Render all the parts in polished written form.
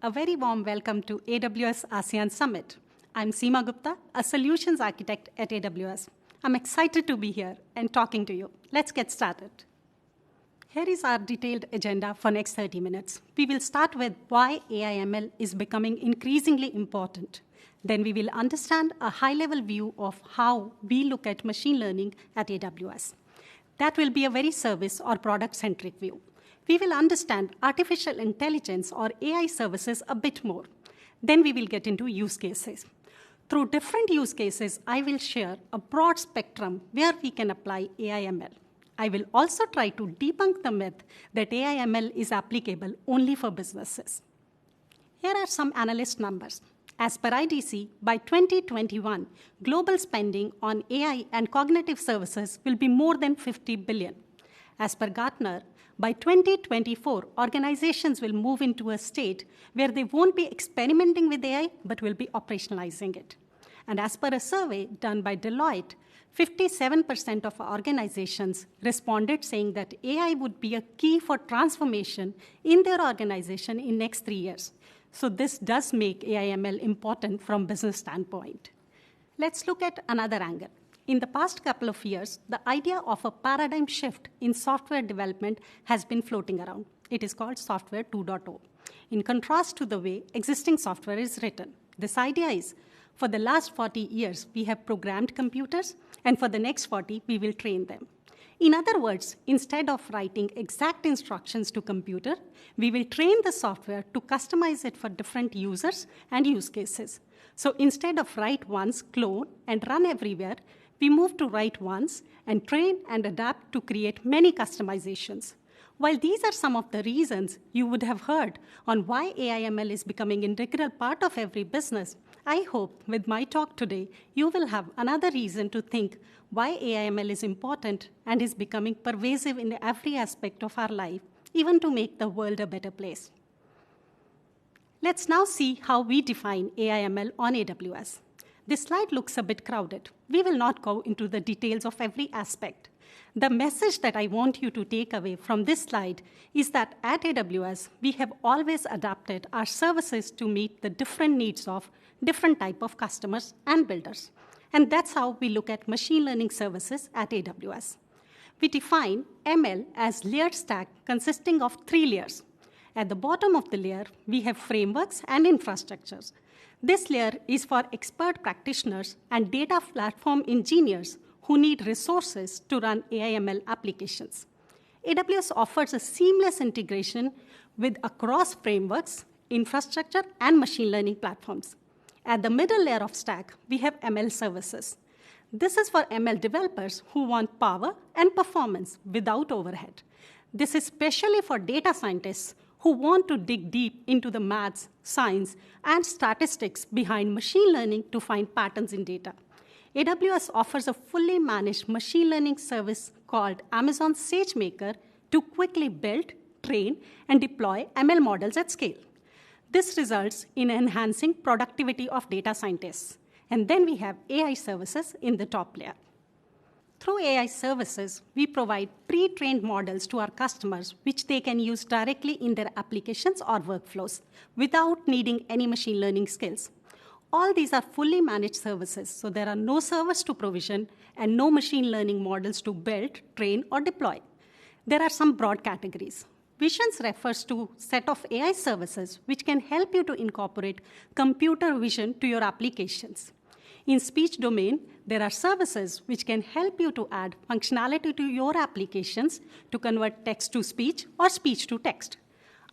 A very warm welcome to AWS ASEAN Summit. I'm Seema Gupta, a solutions architect at AWS. I'm excited to be here and talking to you. Let's get started. Here is our detailed agenda for next 30 minutes. We will start with why AI/ML is becoming increasingly important. Then we will understand a high-level view of how we look at machine learning at AWS. That will be a very service or product-centric view. We will understand artificial intelligence or AI services a bit more. Then we will get into use cases. Through different use cases, I will share a broad spectrum where we can apply AI/ML. I will also try to debunk the myth that AI/ML is applicable only for businesses. Here are some analyst numbers. As per IDC, by 2021, global spending on AI and cognitive services will be more than $50 billion. As per Gartner, by 2024, organizations will move into a state where they won't be experimenting with AI, but will be operationalizing it. And as per a survey done by Deloitte, 57% of organizations responded saying that AI would be a key for transformation in their organization in next 3 years. So this does make AI/ML important from business standpoint. Let's look at another angle. In the past couple of years, the idea of a paradigm shift in software development has been floating around. It is called Software 2.0. In contrast to the way existing software is written, this idea is, for the last 40 years, we have programmed computers, and for the next 40, we will train them. In other words, instead of writing exact instructions to computer, we will train the software to customize it for different users and use cases. So instead of write once, clone, and run everywhere, we move to write once and train and adapt to create many customizations. While these are some of the reasons you would have heard on why AI/ML is becoming an integral part of every business, I hope with my talk today, you will have another reason to think why AI/ML is important and is becoming pervasive in every aspect of our life, even to make the world a better place. Let's now see how we define AI/ML on AWS. This slide looks a bit crowded. We will not go into the details of every aspect. The message that I want you to take away from this slide is that at AWS, we have always adapted our services to meet the different needs of different type of customers and builders. And that's how we look at machine learning services at AWS. We define ML as layered stack consisting of 3 layers. At the bottom of the layer, we have frameworks and infrastructures. This layer is for expert practitioners and data platform engineers who need resources to run AI/ML applications. AWS offers a seamless integration with across frameworks, infrastructure, and machine learning platforms. At the middle layer of stack, we have ML services. This is for ML developers who want power and performance without overhead. This is especially for data scientists who want to dig deep into the maths, science, and statistics behind machine learning to find patterns in data. AWS offers a fully managed machine learning service called Amazon SageMaker to quickly build, train, and deploy ML models at scale. This results in enhancing productivity of data scientists. And then we have AI services in the top layer. Through AI services, we provide pre-trained models to our customers, which they can use directly in their applications or workflows without needing any machine learning skills. All these are fully managed services, so there are no servers to provision and no machine learning models to build, train, or deploy. There are some broad categories. Visions refers to a set of AI services which can help you to incorporate computer vision to your applications. In speech domain, there are services which can help you to add functionality to your applications to convert text to speech or speech to text.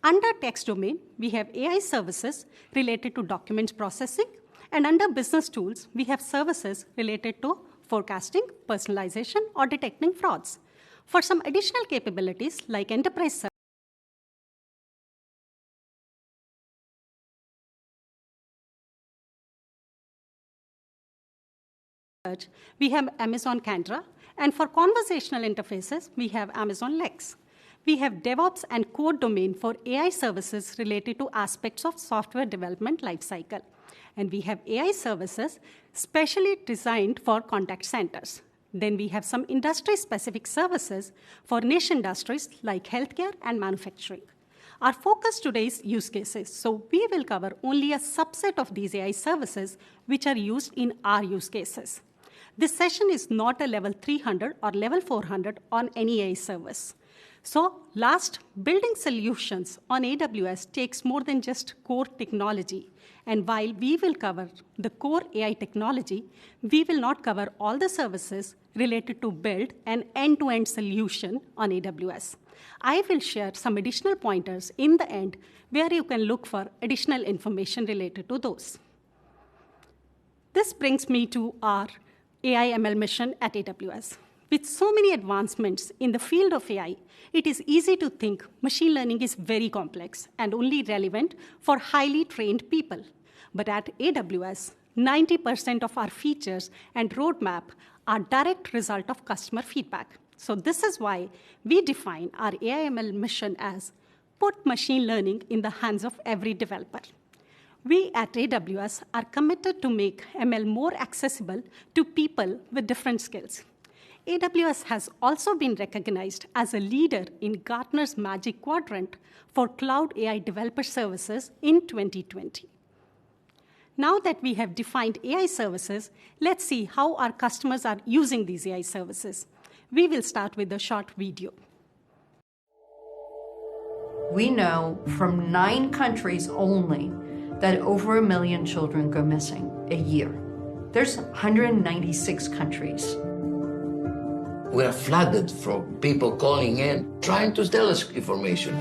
Under text domain, we have AI services related to document processing, and under business tools, we have services related to forecasting, personalization, or detecting frauds. For some additional capabilities like enterprise we have Amazon Candra, and for conversational interfaces, we have Amazon Lex. We have DevOps and code domain for AI services related to aspects of software development lifecycle. And we have AI services specially designed for contact centers. Then we have some industry-specific services for niche industries like healthcare and manufacturing. Our focus today is use cases, so we will cover only a subset of these AI services which are used in our use cases. This session is not a level 300 or level 400 on any AI service. So last, building solutions on AWS takes more than just core technology. And while we will cover the core AI technology, we will not cover all the services related to build an end-to-end solution on AWS. I will share some additional pointers in the end where you can look for additional information related to those. This brings me to our AI ML mission at AWS. With so many advancements in the field of AI, it is easy to think machine learning is very complex and only relevant for highly trained people. But at AWS, 90% of our features and roadmap are direct result of customer feedback. So this is why we define our AI ML mission as put machine learning in the hands of every developer. We at AWS are committed to make ML more accessible to people with different skills. AWS has also been recognized as a leader in Gartner's Magic Quadrant for Cloud AI Developer Services in 2020. Now that we have defined AI services, let's see how our customers are using these AI services. We will start with a short video. We know from 9 countries only that over 1 million children go missing a year. There's 196 countries. We are flooded from people calling in, trying to tell us information.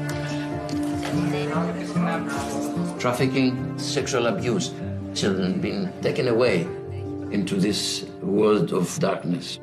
Trafficking, sexual abuse, children being taken away into this world of darkness.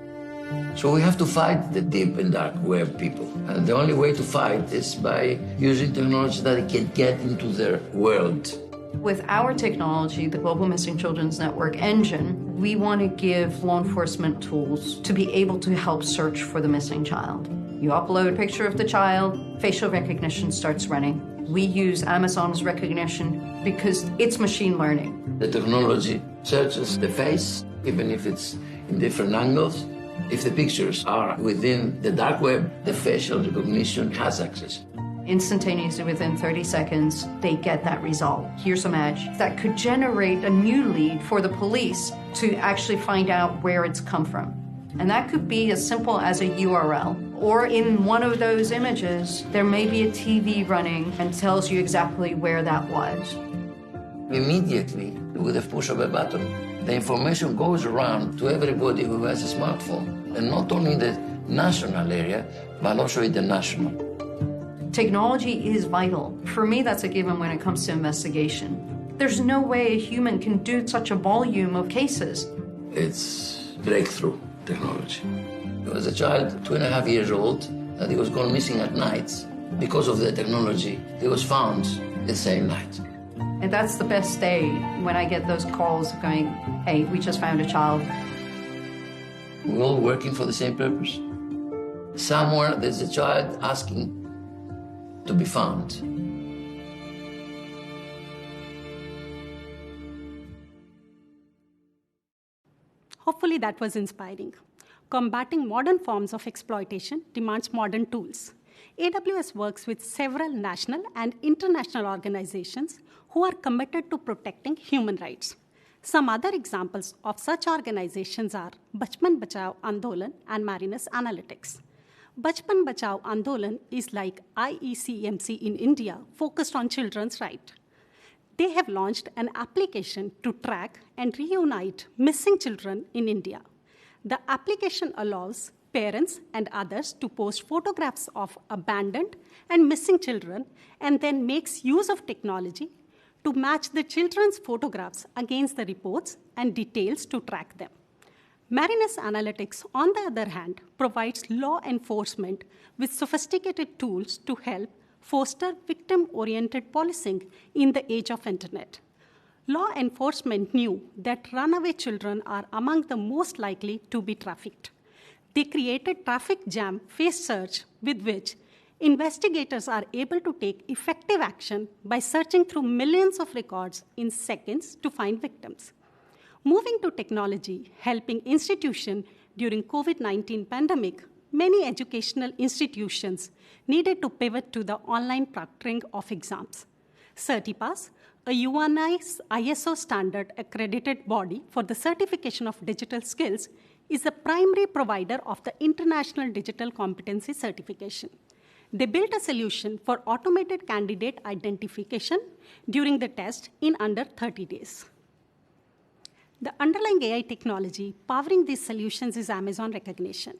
So we have to fight the deep and dark web people. And the only way to fight is by using technology that can get into their world. With our technology, the Global Missing Children's Network engine, we want to give law enforcement tools to be able to help search for the missing child. You upload a picture of the child, facial recognition starts running. We use Amazon's recognition because it's machine learning. The technology searches the face, even if it's in different angles. If the pictures are within the dark web, the facial recognition has access. Instantaneously, within 30 seconds, they get that result. Here's a match that could generate a new lead for the police to actually find out where it's come from. And that could be as simple as a URL. Or in one of those images, there may be a TV running and tells you exactly where that was. Immediately, with the push of a button, the information goes around to everybody who has a smartphone. And not only in the national area, but also international. Technology is vital. For me, that's a given when it comes to investigation. There's no way a human can do such a volume of cases. It's breakthrough technology. There was a child, 2.5 years old, that he was gone missing at night. Because of the technology, he was found the same night. And that's the best day when I get those calls going, hey, we just found a child. We're all working for the same purpose. Somewhere there's a child asking to be found. Hopefully that was inspiring. Combating modern forms of exploitation demands modern tools. AWS works with several national and international organizations who are committed to protecting human rights. Some other examples of such organizations are Bachpan Bachao Andolan and Marinus Analytics. Bachpan Bachao Andolan is like IECMC in India, focused on children's rights. They have launched an application to track and reunite missing children in India. The application allows parents and others to post photographs of abandoned and missing children and then makes use of technology to match the children's photographs against the reports and details to track them. Marinus Analytics, on the other hand, provides law enforcement with sophisticated tools to help foster victim-oriented policing in the age of internet. Law enforcement knew that runaway children are among the most likely to be trafficked. They created traffic jam face search with which investigators are able to take effective action by searching through millions of records in seconds to find victims. Moving to technology, helping institutions during COVID-19 pandemic many educational institutions needed to pivot to the online proctoring of exams. Certipass, a UNI's ISO standard accredited body for the certification of digital skills, is the primary provider of the International Digital Competency Certification. They built a solution for automated candidate identification during the test in under 30 days. The underlying AI technology powering these solutions is Amazon Rekognition.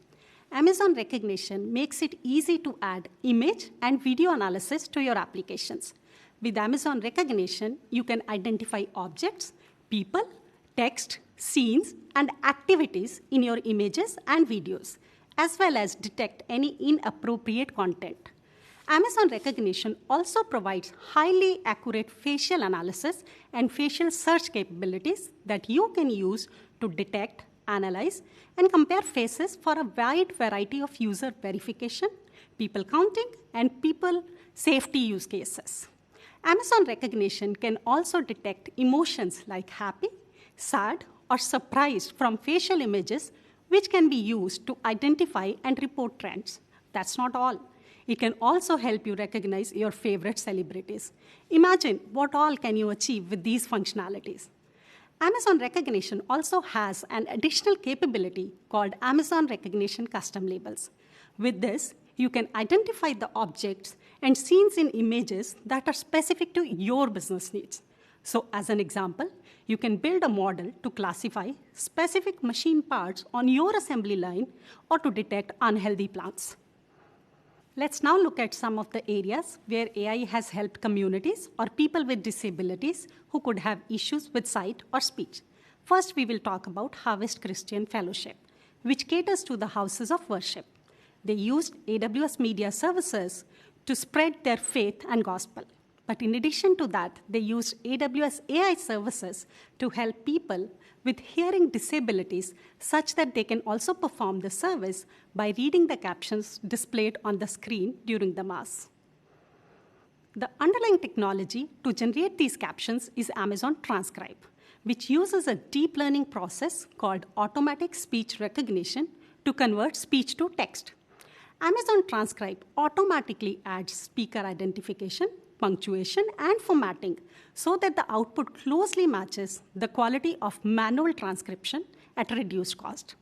Amazon Rekognition makes it easy to add image and video analysis to your applications. With Amazon Rekognition, you can identify objects, people, text, scenes, and activities in your images and videos, as well as detect any inappropriate content. Amazon Rekognition also provides highly accurate facial analysis and facial search capabilities that you can use to detect, analyze, and compare faces for a wide variety of user verification, people counting, and people safety use cases. Amazon Rekognition can also detect emotions like happy, sad, or surprised from facial images, which can be used to identify and report trends. That's not all. It can also help you recognize your favorite celebrities. Imagine what all can you achieve with these functionalities. Amazon Rekognition also has an additional capability called Amazon Rekognition Custom Labels. With this, you can identify the objects and scenes in images that are specific to your business needs. So as an example, you can build a model to classify specific machine parts on your assembly line or to detect unhealthy plants. Let's now look at some of the areas where AI has helped communities or people with disabilities who could have issues with sight or speech. First, we will talk about Harvest Christian Fellowship, which caters to the houses of worship. They used AWS Media Services to spread their faith and gospel. But in addition to that, they used AWS AI services to help people with hearing disabilities such that they can also perform the service by reading the captions displayed on the screen during the Mass. The underlying technology to generate these captions is Amazon Transcribe, which uses a deep learning process called automatic speech recognition to convert speech to text. Amazon Transcribe automatically adds speaker identification, punctuation, and formatting so that the output closely matches the quality of manual transcription at reduced cost.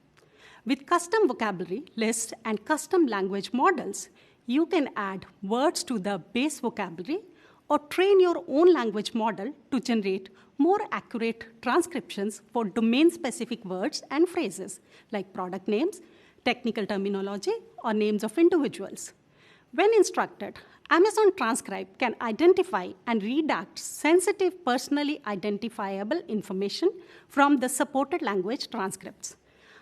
With custom vocabulary lists and custom language models, you can add words to the base vocabulary or train your own language model to generate more accurate transcriptions for domain-specific words and phrases like product names, technical terminology, or names of individuals. When instructed, Amazon Transcribe can identify and redact sensitive, personally identifiable information from the supported language transcripts.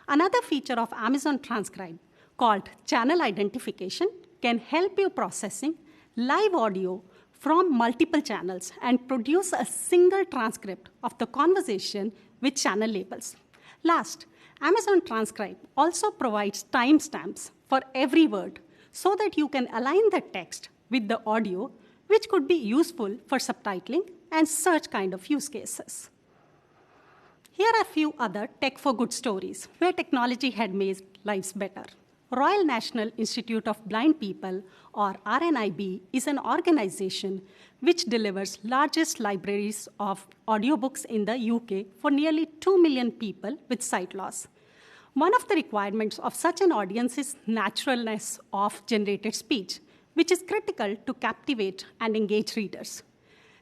Another feature of Amazon Transcribe, called channel identification, can help you processing live audio from multiple channels and produce a single transcript of the conversation with channel labels. Last, Amazon Transcribe also provides timestamps for every word so that you can align the text with the audio, which could be useful for subtitling and search kind of use cases. Here are a few other tech for good stories where technology had made lives better. Royal National Institute of Blind People, or RNIB, is an organization which delivers largest libraries of audiobooks in the UK for nearly 2 million people with sight loss. One of the requirements of such an audience is naturalness of generated speech, which is critical to captivate and engage readers.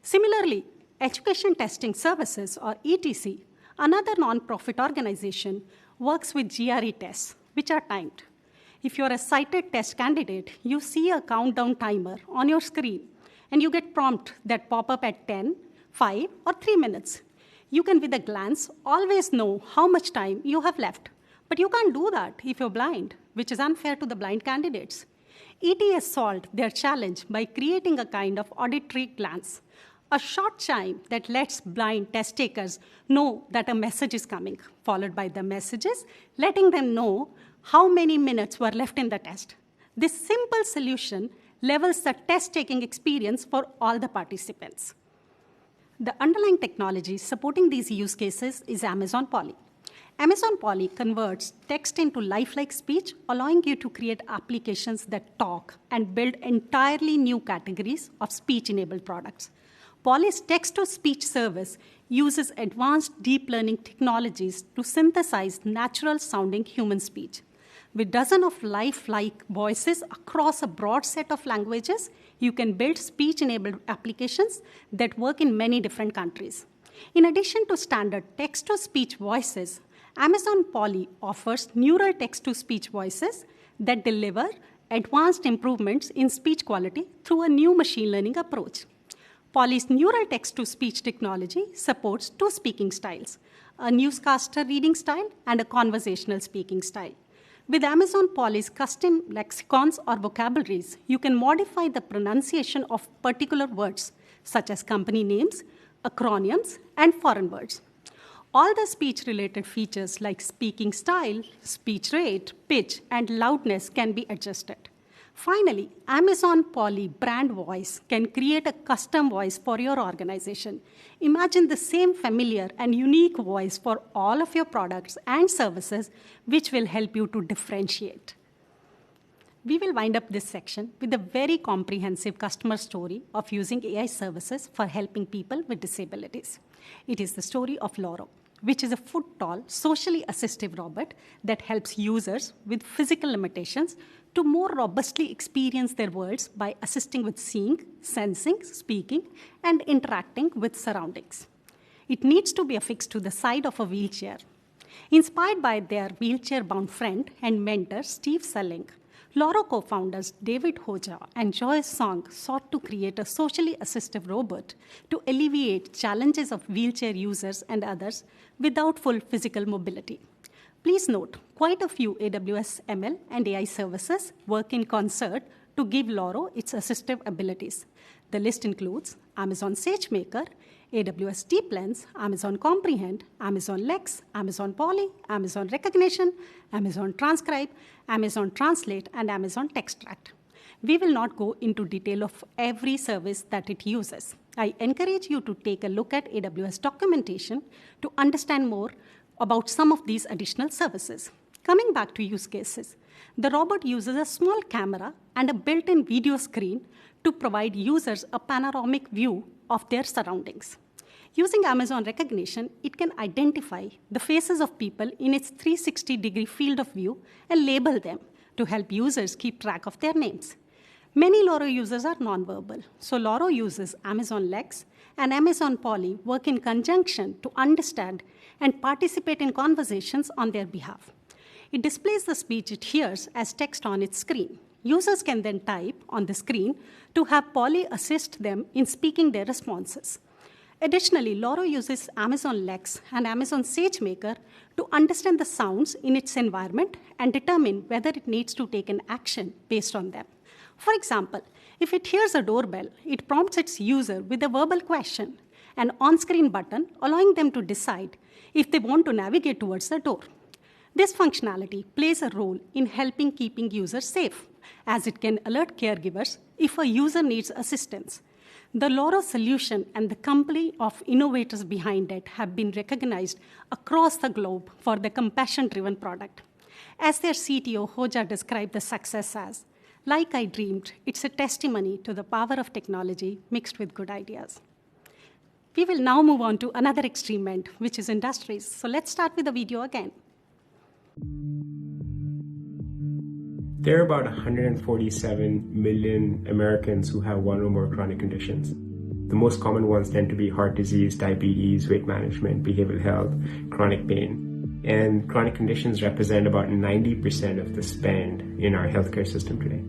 Similarly, Education Testing Services, or ETC, another non-profit organization, works with GRE tests, which are timed. If you're a sighted test candidate, you see a countdown timer on your screen, and you get prompts that pop up at 10, 5, or 3 minutes. You can, with a glance, always know how much time you have left. But you can't do that if you're blind, which is unfair to the blind candidates. ETS solved their challenge by creating a kind of auditory glance, a short chime that lets blind test takers know that a message is coming, followed by the messages, letting them know how many minutes were left in the test. This simple solution levels the test-taking experience for all the participants. The underlying technology supporting these use cases is Amazon Polly. Amazon Polly converts text into lifelike speech, allowing you to create applications that talk and build entirely new categories of speech-enabled products. Polly's text-to-speech service uses advanced deep learning technologies to synthesize natural-sounding human speech. With dozens of lifelike voices across a broad set of languages, you can build speech-enabled applications that work in many different countries. In addition to standard text-to-speech voices, Amazon Polly offers neural text-to-speech voices that deliver advanced improvements in speech quality through a new machine learning approach. Polly's neural text-to-speech technology supports two speaking styles, a newscaster reading style and a conversational speaking style. With Amazon Polly's custom lexicons or vocabularies, you can modify the pronunciation of particular words, such as company names, acronyms, and foreign words. All the speech-related features like speaking style, speech rate, pitch, and loudness can be adjusted. Finally, Amazon Polly brand voice can create a custom voice for your organization. Imagine the same familiar and unique voice for all of your products and services, which will help you to differentiate. We will wind up this section with a very comprehensive customer story of using AI services for helping people with disabilities. It is the story of Loro, which is a foot-tall, socially assistive robot that helps users with physical limitations to more robustly experience their worlds by assisting with seeing, sensing, speaking, and interacting with surroundings. It needs to be affixed to the side of a wheelchair. Inspired by their wheelchair-bound friend and mentor, Steve Selling, Loro co-founders David Hoja and Joyce Song sought to create a socially assistive robot to alleviate challenges of wheelchair users and others without full physical mobility. Please note, quite a few AWS ML and AI services work in concert to give Loro its assistive abilities. The list includes Amazon SageMaker, AWS DeepLens, Amazon Comprehend, Amazon Lex, Amazon Polly, Amazon Rekognition, Amazon Transcribe, Amazon Translate, and Amazon Textract. We will not go into detail of every service that it uses. I encourage you to take a look at AWS documentation to understand more about some of these additional services. Coming back to use cases, the robot uses a small camera and a built-in video screen to provide users a panoramic view of their surroundings. Using Amazon Rekognition, it can identify the faces of people in its 360-degree field of view and label them to help users keep track of their names. Many Loro users are nonverbal, so Loro uses Amazon Lex and Amazon Polly work in conjunction to understand and participate in conversations on their behalf. It displays the speech it hears as text on its screen. Users can then type on the screen to have Polly assist them in speaking their responses. Additionally, Loro uses Amazon Lex and Amazon SageMaker to understand the sounds in its environment and determine whether it needs to take an action based on them. For example, if it hears a doorbell, it prompts its user with a verbal question, an on-screen button allowing them to decide if they want to navigate towards the door. This functionality plays a role in helping keeping users safe, as it can alert caregivers if a user needs assistance. The Loro solution and the company of innovators behind it have been recognized across the globe for their compassion-driven product. As their CTO, Hoja, described the success as, "Like I dreamed, it's a testimony to the power of technology mixed with good ideas." We will now move on to another extreme end, which is industries. So let's start with the video again. There are about 147 million Americans who have one or more chronic conditions. The most common ones tend to be heart disease, diabetes, weight management, behavioral health, chronic pain. And chronic conditions represent about 90% of the spend in our healthcare system today.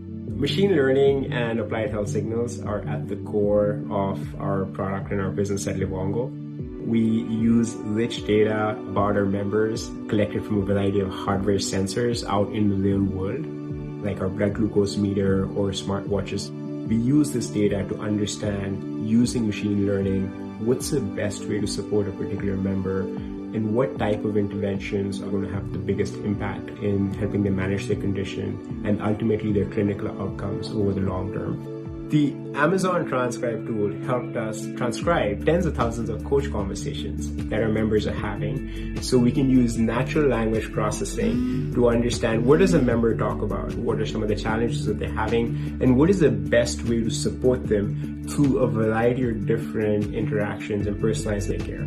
Machine learning and applied health signals are at the core of our product and our business at Livongo. We use rich data about our members collected from a variety of hardware sensors out in the real world, like our blood glucose meter or smartwatches. We use this data to understand, using machine learning, what's the best way to support a particular member and what type of interventions are going to have the biggest impact in helping them manage their condition and ultimately their clinical outcomes over the long term. The Amazon Transcribe tool helped us transcribe tens of thousands of coach conversations that our members are having, so we can use natural language processing to understand what does a member talk about, what are some of the challenges that they're having, and what is the best way to support them through a variety of different interactions and personalized care.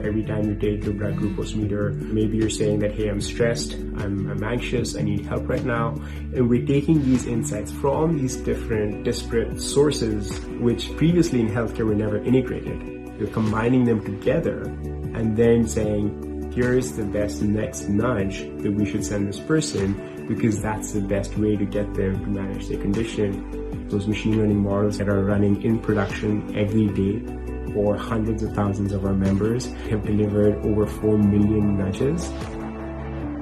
Every time you take your blood glucose meter, maybe you're saying that, hey, I'm stressed, I'm anxious, I need help right now. And we're taking these insights from these different disparate sources, which previously in healthcare were never integrated. We're combining them together and then saying, here is the best next nudge that we should send this person, because that's the best way to get them to manage their condition. Those machine learning models that are running in production every day for hundreds of thousands of our members have delivered over 4 million nudges.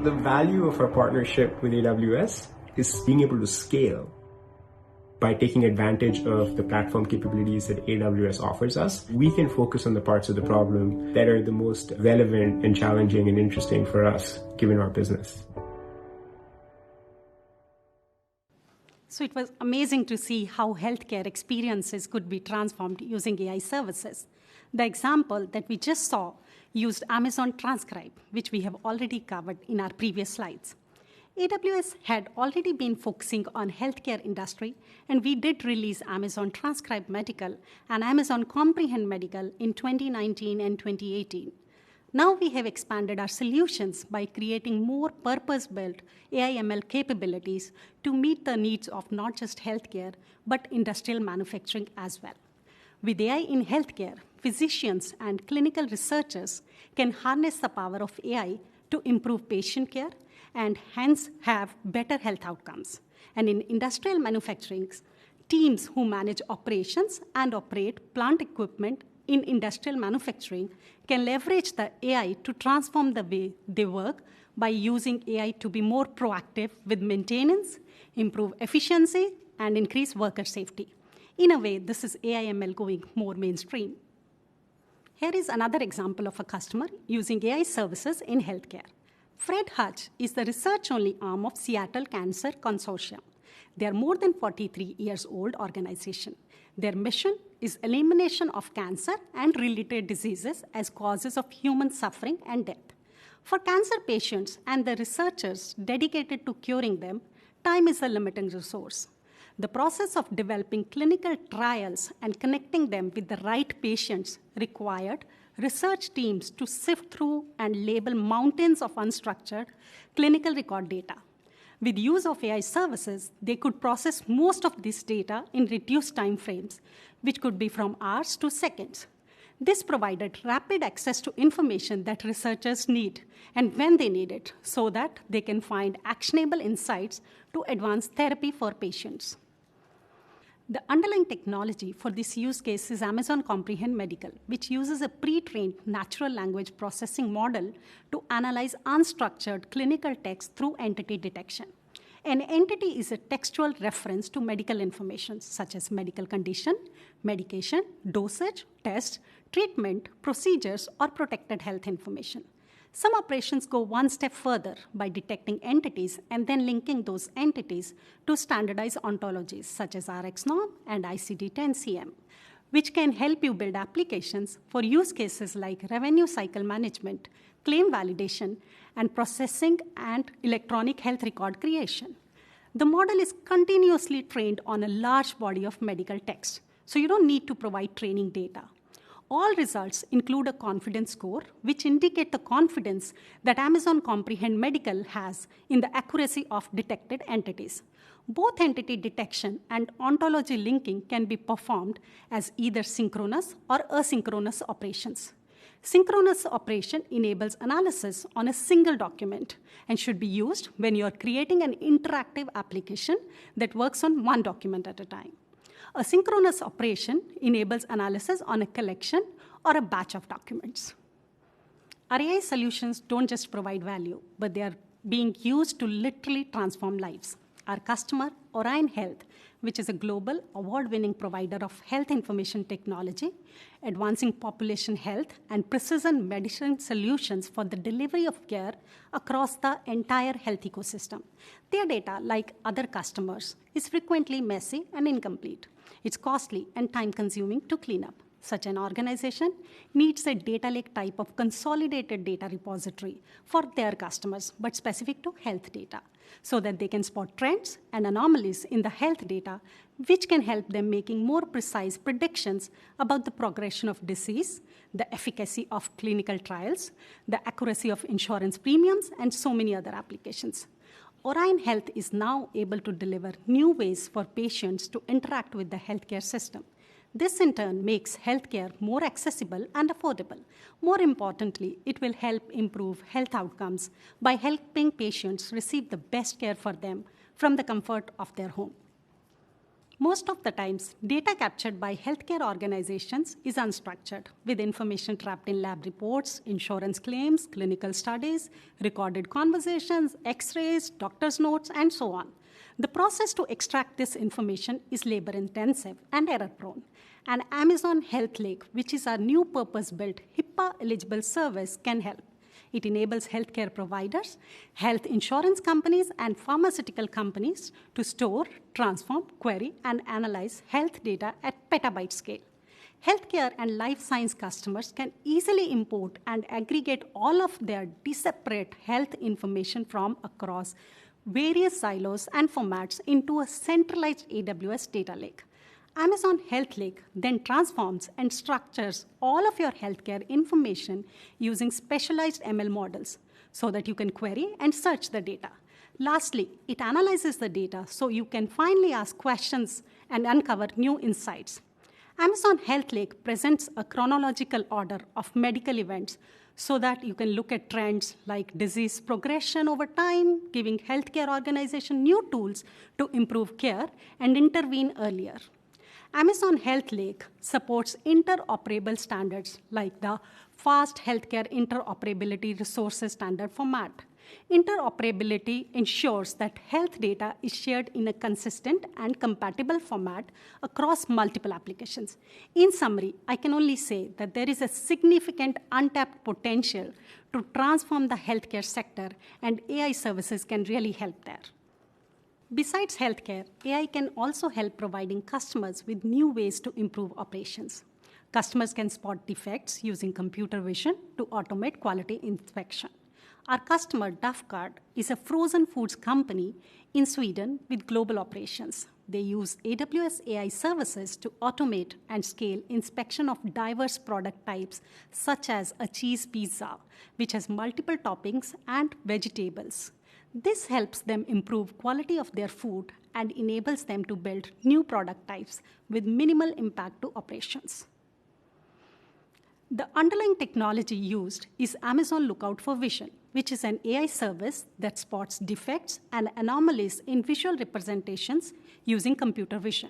The value of our partnership with AWS is being able to scale by taking advantage of the platform capabilities that AWS offers us. We can focus on the parts of the problem that are the most relevant and challenging and interesting for us, given our business. So it was amazing to see how healthcare experiences could be transformed using AI services. The example that we just saw used Amazon Transcribe, which we have already covered in our previous slides. AWS had already been focusing on healthcare industry, and we did release Amazon Transcribe Medical and Amazon Comprehend Medical in 2019 and 2018. Now we have expanded our solutions by creating more purpose-built AI/ML capabilities to meet the needs of not just healthcare, but industrial manufacturing as well. With AI in healthcare, physicians and clinical researchers can harness the power of AI to improve patient care and hence have better health outcomes. And in industrial manufacturing, teams who manage operations and operate plant equipment in industrial manufacturing can leverage the AI to transform the way they work by using AI to be more proactive with maintenance, improve efficiency, and increase worker safety. In a way, this is AI/ML going more mainstream. Here is another example of a customer using AI services in healthcare. Fred Hutch is the research-only arm of Seattle Cancer Consortium. They are more than 43 years old organization. Their mission is elimination of cancer and related diseases as causes of human suffering and death. For cancer patients and the researchers dedicated to curing them, time is a limiting resource. The process of developing clinical trials and connecting them with the right patients required research teams to sift through and label mountains of unstructured clinical record data. With use of AI services, they could process most of this data in reduced time frames, which could be from hours to seconds. This provided rapid access to information that researchers need and when they need it, so that they can find actionable insights to advance therapy for patients. The underlying technology for this use case is Amazon Comprehend Medical, which uses a pre-trained natural language processing model to analyze unstructured clinical text through entity detection. An entity is a textual reference to medical information, such as medical condition, medication, dosage, test, treatment, procedures, or protected health information. Some operations go one step further by detecting entities and then linking those entities to standardized ontologies such as RxNorm and ICD-10-CM, which can help you build applications for use cases like revenue cycle management, claim validation, and processing and electronic health record creation. The model is continuously trained on a large body of medical text, so you don't need to provide training data. All results include a confidence score, which indicate the confidence that Amazon Comprehend Medical has in the accuracy of detected entities. Both entity detection and ontology linking can be performed as either synchronous or asynchronous operations. Synchronous operation enables analysis on a single document and should be used when you're creating an interactive application that works on one document at a time. A synchronous operation enables analysis on a collection or a batch of documents. Our AI solutions don't just provide value, but they are being used to literally transform lives. Our customer, Orion Health, which is a global award-winning provider of health information technology, advancing population health and precision medicine solutions for the delivery of care across the entire health ecosystem. Their data, like other customers, is frequently messy and incomplete. It's costly and time-consuming to clean up. Such an organization needs a data lake type of consolidated data repository for their customers, but specific to health data, so that they can spot trends and anomalies in the health data, which can help them making more precise predictions about the progression of disease, the efficacy of clinical trials, the accuracy of insurance premiums, and so many other applications. Orion Health is now able to deliver new ways for patients to interact with the healthcare system. This in turn makes healthcare more accessible and affordable. More importantly, it will help improve health outcomes by helping patients receive the best care for them from the comfort of their home. Most of the times, data captured by healthcare organizations is unstructured, with information trapped in lab reports, insurance claims, clinical studies, recorded conversations, x-rays, doctor's notes, and so on. The process to extract this information is labor-intensive and error-prone. And Amazon Health Lake, which is our new purpose-built HIPAA-eligible service, can help. It enables healthcare providers, health insurance companies, and pharmaceutical companies to store, transform, query, and analyze health data at petabyte scale. Healthcare and life science customers can easily import and aggregate all of their disparate health information from across various silos and formats into a centralized AWS data lake. Amazon Health Lake then transforms and structures all of your healthcare information using specialized ML models so that you can query and search the data. Lastly, it analyzes the data so you can finally ask questions and uncover new insights. Amazon Health Lake presents a chronological order of medical events so that you can look at trends like disease progression over time, giving healthcare organizations new tools to improve care and intervene earlier. Amazon Health Lake supports interoperable standards like the FAST Healthcare Interoperability Resources Standard for MAT. Interoperability ensures that health data is shared in a consistent and compatible format across multiple applications. In summary, I can only say that there is a significant untapped potential to transform the healthcare sector, and AI services can really help there. Besides healthcare, AI can also help providing customers with new ways to improve operations. Customers can spot defects using computer vision to automate quality inspection. Our customer, Dufgard, is a frozen foods company in Sweden with global operations. They use AWS AI services to automate and scale inspection of diverse product types, such as a cheese pizza, which has multiple toppings and vegetables. This helps them improve quality of their food and enables them to build new product types with minimal impact to operations. The underlying technology used is Amazon Lookout for Vision, which is an AI service that spots defects and anomalies in visual representations using computer vision.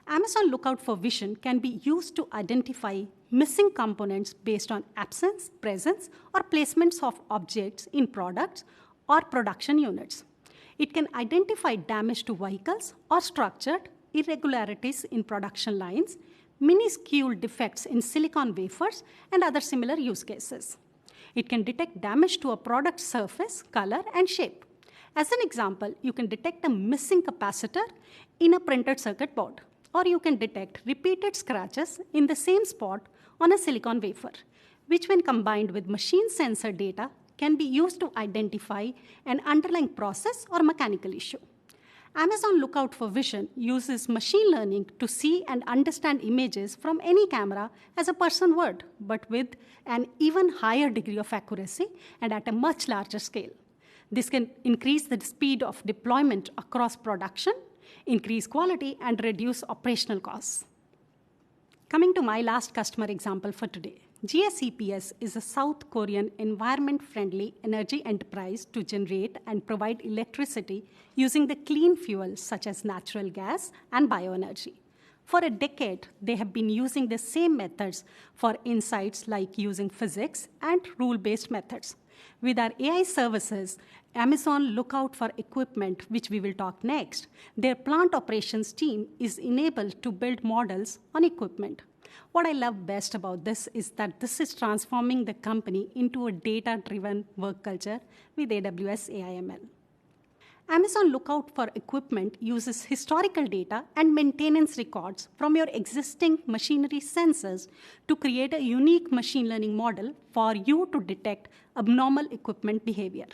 Amazon Lookout for Vision can be used to identify missing components based on absence, presence, or placements of objects in products or production units. It can identify damage to vehicles or structured irregularities in production lines, minuscule defects in silicon wafers, and other similar use cases. It can detect damage to a product surface, color, and shape. As an example, you can detect a missing capacitor in a printed circuit board, or you can detect repeated scratches in the same spot on a silicon wafer, which when combined with machine sensor data can be used to identify an underlying process or mechanical issue. Amazon Lookout for Vision uses machine learning to see and understand images from any camera as a person would, but with an even higher degree of accuracy and at a much larger scale. This can increase the speed of deployment across production, increase quality, and reduce operational costs. Coming to my last customer example for today. GSEPS is a South Korean environment-friendly energy enterprise to generate and provide electricity using the clean fuels such as natural gas and bioenergy. For a decade, they have been using the same methods for insights like using physics and rule-based methods. With our AI services, Amazon Lookout for Equipment, which we will talk next, their plant operations team is enabled to build models on equipment. What I love best about this is that this is transforming the company into a data-driven work culture with AWS AI/ML. Amazon Lookout for Equipment uses historical data and maintenance records from your existing machinery sensors to create a unique machine learning model for you to detect abnormal equipment behavior.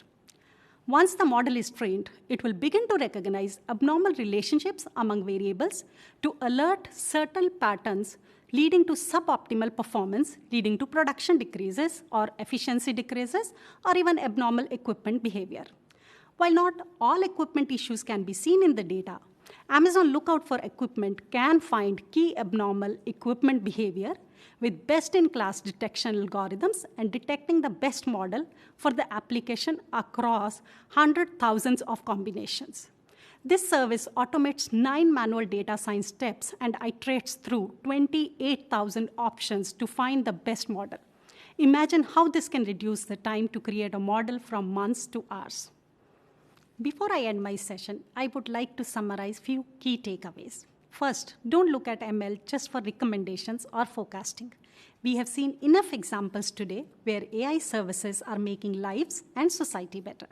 Once the model is trained, it will begin to recognize abnormal relationships among variables to alert certain patterns leading to suboptimal performance, leading to production decreases or efficiency decreases, or even abnormal equipment behavior. While not all equipment issues can be seen in the data, Amazon Lookout for Equipment can find key abnormal equipment behavior with best-in-class detection algorithms and detecting the best model for the application across hundreds of thousands of combinations. This service automates 9 manual data science steps and iterates through 28,000 options to find the best model. Imagine how this can reduce the time to create a model from months to hours. Before I end my session, I would like to summarize a few key takeaways. First, don't look at ML just for recommendations or forecasting. We have seen enough examples today where AI services are making lives and society better.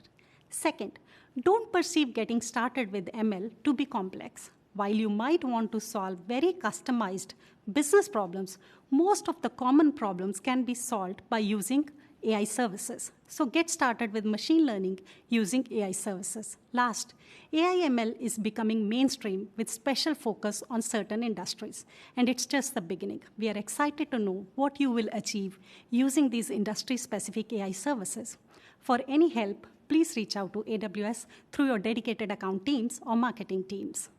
Second, don't perceive getting started with ML to be complex. While you might want to solve very customized business problems, most of the common problems can be solved by using AI services. So get started with machine learning using AI services. Last, AI ML is becoming mainstream with special focus on certain industries. And it's just the beginning. We are excited to know what you will achieve using these industry-specific AI services. For any help, please reach out to AWS through your dedicated account teams or marketing teams.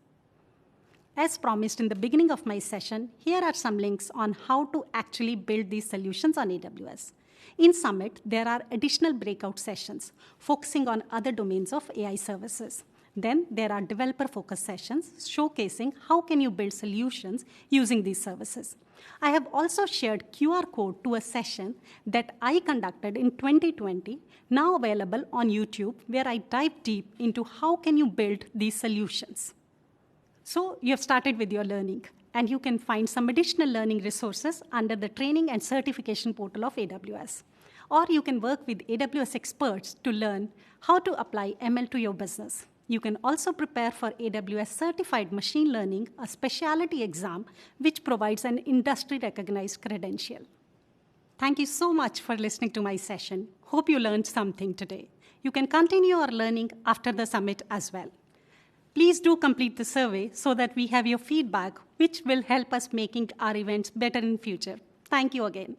As promised in the beginning of my session, here are some links on how to actually build these solutions on AWS. In Summit, there are additional breakout sessions focusing on other domains of AI services. Then there are developer-focused sessions showcasing how can you build solutions using these services. I have also shared QR code to a session that I conducted in 2020, now available on YouTube, where I dive deep into how can you build these solutions. So you have started with your learning, and you can find some additional learning resources under the training and certification portal of AWS. Or you can work with AWS experts to learn how to apply ML to your business. You can also prepare for AWS Certified Machine Learning, a specialty exam which provides an industry-recognized credential. Thank you so much for listening to my session. Hope you learned something today. You can continue your learning after the summit as well. Please do complete the survey so that we have your feedback, which will help us making our events better in future. Thank you again.